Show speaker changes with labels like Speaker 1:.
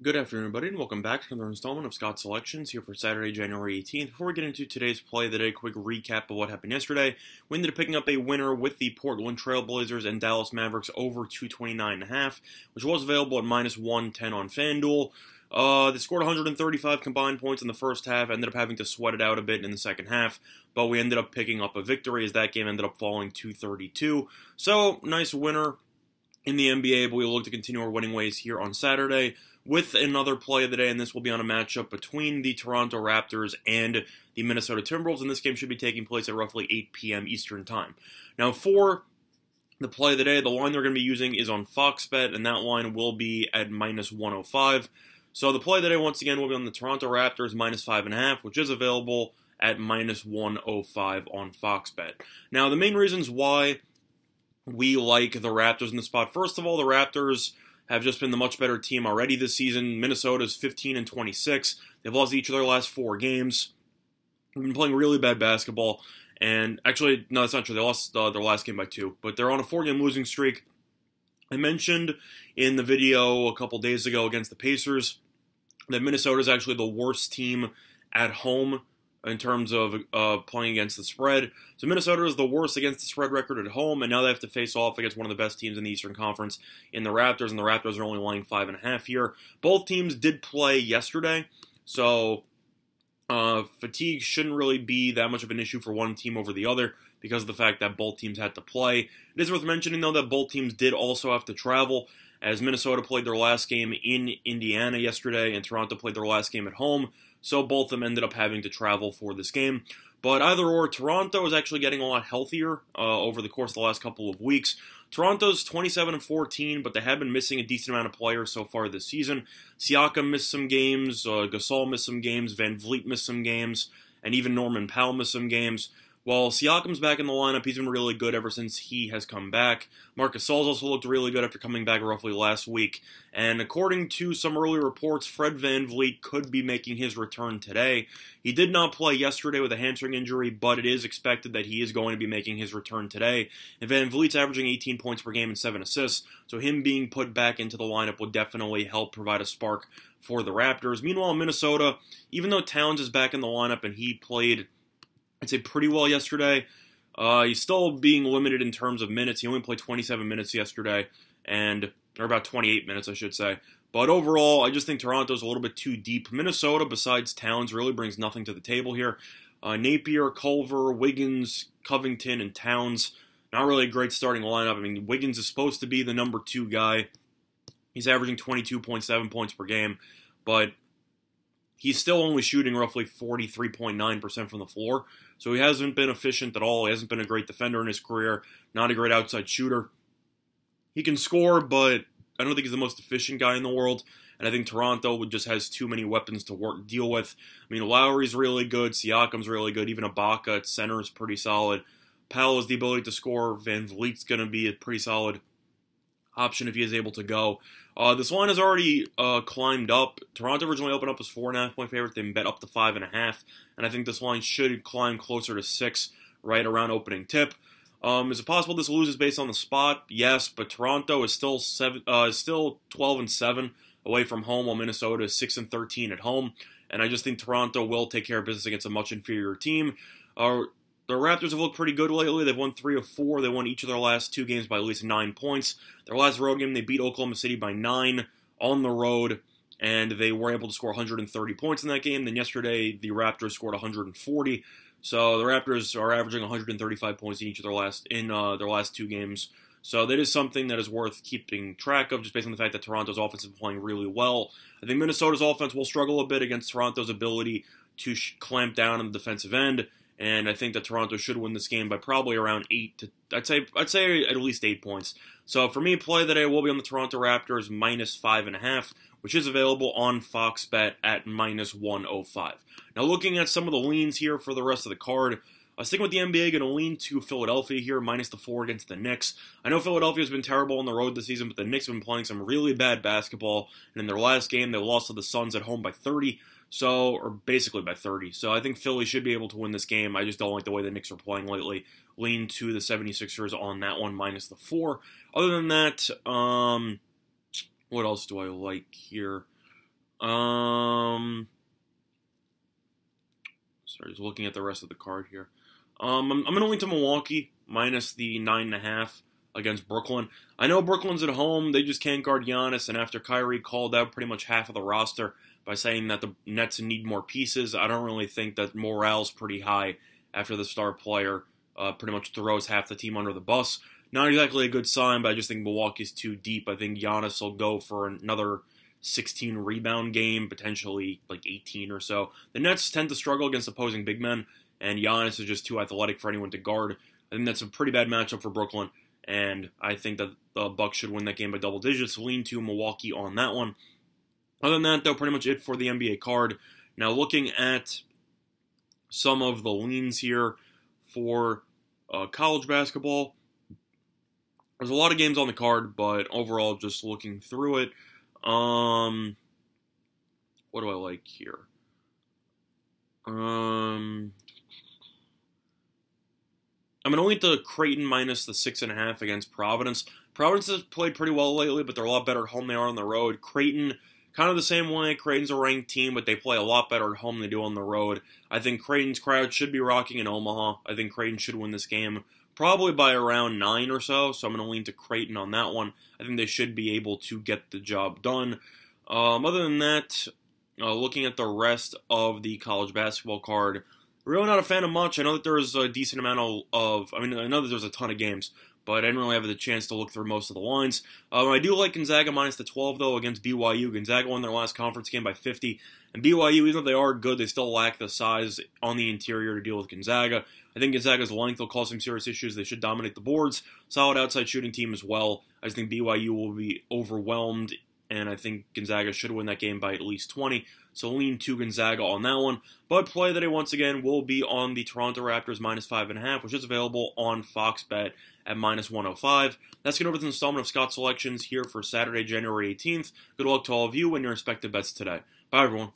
Speaker 1: Good afternoon, everybody, and welcome back to another installment of Scott's Selections here for Saturday, January 18th. Before we get into today's play of the day, quick recap of what happened yesterday. We ended up picking up a winner with the Portland Trail Blazers and Dallas Mavericks over 229.5, which was available at -110 on FanDuel. They scored 135 combined points in the first half, ended up having to sweat it out a bit in the second half, but we ended up picking up a victory as that game ended up falling 232. So, nice winner in the NBA, but we will look to continue our winning ways here on Saturday with another play of the day, and this will be on a matchup between the Toronto Raptors and the Minnesota Timberwolves, and this game should be taking place at roughly 8 p.m. Eastern Time. Now, for the play of the day, the line they're going to be using is on Fox Bet, and that line will be at -105. So the play of the day, once again, will be on the Toronto Raptors -5.5, which is available at -105 on Fox Bet. Now, the main reasons why we like the Raptors in the spot, first of all, the Raptors have just been the much better team already this season. Minnesota's 15-26. They've lost each of their last 4 games. They've been playing really bad basketball. And actually, no, that's not true. They lost their last game by 2. But they're on a 4-game losing streak. I mentioned in the video a couple days ago against the Pacers that Minnesota is actually the worst team at home in terms of playing against the spread. So Minnesota is the worst against the spread record at home, and now they have to face off against one of the best teams in the Eastern Conference in the Raptors, and the Raptors are only laying 5.5 here. Both teams did play yesterday, so fatigue shouldn't really be that much of an issue for one team over the other because of the fact that both teams had to play. It is worth mentioning, though, that both teams did also have to travel, as Minnesota played their last game in Indiana yesterday, and Toronto played their last game at home. So both of them ended up having to travel for this game. But either or, Toronto is actually getting a lot healthier over the course of the last couple of weeks. Toronto's 27-14, but they have been missing a decent amount of players so far this season. Siakam missed some games, Gasol missed some games, Van Vliet missed some games, and even Norman Powell missed some games. While Siakam's back in the lineup, he's been really good ever since he has come back. Marc Gasol's also looked really good after coming back roughly last week. And according to some early reports, Fred Van Vliet could be making his return today. He did not play yesterday with a hamstring injury, but it is expected that he is going to be making his return today. And Van Vliet's averaging 18 points per game and 7 assists, so him being put back into the lineup would definitely help provide a spark for the Raptors. Meanwhile, Minnesota, even though Towns is back in the lineup and he played, I'd say, pretty well yesterday, he's still being limited in terms of minutes. He only played 27 minutes yesterday, or about 28 minutes, I should say. But overall, I just think Toronto's a little bit too deep. Minnesota, besides Towns, really brings nothing to the table here. Napier, Culver, Wiggins, Covington, and Towns, not really a great starting lineup. I mean, Wiggins is supposed to be the number 2 guy. He's averaging 22.7 points per game, but he's still only shooting roughly 43.9% from the floor, so he hasn't been efficient at all. He hasn't been a great defender in his career, not a great outside shooter. He can score, but I don't think he's the most efficient guy in the world, and I think Toronto just has too many weapons to deal with. I mean, Lowry's really good, Siakam's really good, even Ibaka at center is pretty solid. Powell has the ability to score, Van Vliet's going to be a pretty solid option if he is able to go. This line has already climbed up. Toronto originally opened up as 4.5-point favorite. They bet up to 5.5, and I think this line should climb closer to 6 right around opening tip. Is it possible this loses based on the spot? Yes, but Toronto is still 12-7 away from home, while Minnesota is 6-13 at home, and I just think Toronto will take care of business against a much inferior team. The Raptors have looked pretty good lately. They've won 3 of 4. They won each of their last 2 games by at least 9 points. Their last road game, they beat Oklahoma City by 9 on the road, and they were able to score 130 points in that game. Then yesterday, the Raptors scored 140. So the Raptors are averaging 135 points in each of their last 2 games. So that is something that is worth keeping track of, just based on the fact that Toronto's offense is playing really well. I think Minnesota's offense will struggle a bit against Toronto's ability to clamp down on the defensive end. And I think that Toronto should win this game by probably around 8 to, I'd say at least 8 points. So for me, play of the day will be on the Toronto Raptors -5.5, which is available on Fox Bet at -105. Now looking at some of the leans here for the rest of the card, sticking with the NBA, going to lean to Philadelphia here, -4 against the Knicks. I know Philadelphia's been terrible on the road this season, but the Knicks have been playing some really bad basketball. And in their last game, they lost to the Suns at home by 30. Or basically by 30. So I think Philly should be able to win this game. I just don't like the way the Knicks are playing lately. Lean to the 76ers on that one, -4. Other than that, what else do I like here? Sorry, just looking at the rest of the card here. I'm going to lean to Milwaukee, minus the 9.5 against Brooklyn. I know Brooklyn's at home. They just can't guard Giannis, and after Kyrie called out pretty much half of the roster by saying that the Nets need more pieces, I don't really think that morale's pretty high after the star player pretty much throws half the team under the bus. Not exactly a good sign, but I just think Milwaukee's too deep. I think Giannis will go for another 16 rebound game, potentially like 18 or so. The Nets tend to struggle against opposing big men, and Giannis is just too athletic for anyone to guard. I think that's a pretty bad matchup for Brooklyn, and I think that the Bucks should win that game by double digits. Lean to Milwaukee on that one. Other than that, though, pretty much it for the NBA card. Now, looking at some of the leans here for college basketball, there's a lot of games on the card, but overall, just looking through it, what do I like here? I'm going to lean to Creighton minus the 6.5 against Providence. Providence has played pretty well lately, but they're a lot better at home than they are on the road. Creighton, kind of the same way. Creighton's a ranked team, but they play a lot better at home than they do on the road. I think Creighton's crowd should be rocking in Omaha. I think Creighton should win this game probably by around 9 or so, so I'm going to lean to Creighton on that one. I think they should be able to get the job done. Other than that, looking at the rest of the college basketball card, really not a fan of much. I know that there's a decent amount I know that there's a ton of games, but I didn't really have the chance to look through most of the lines. I do like Gonzaga minus the 12, though, against BYU. Gonzaga won their last conference game by 50, and BYU, even though they are good, they still lack the size on the interior to deal with Gonzaga. I think Gonzaga's length will cause some serious issues. They should dominate the boards. Solid outside shooting team as well. I just think BYU will be overwhelmed, and I think Gonzaga should win that game by at least 20. So lean to Gonzaga on that one. But play that once again will be on the Toronto Raptors minus 5.5, which is available on Fox Bet at minus 105. That's going to over the installment of Scott's Selections here for Saturday, January 18th. Good luck to all of you and your respective bets today. Bye, everyone.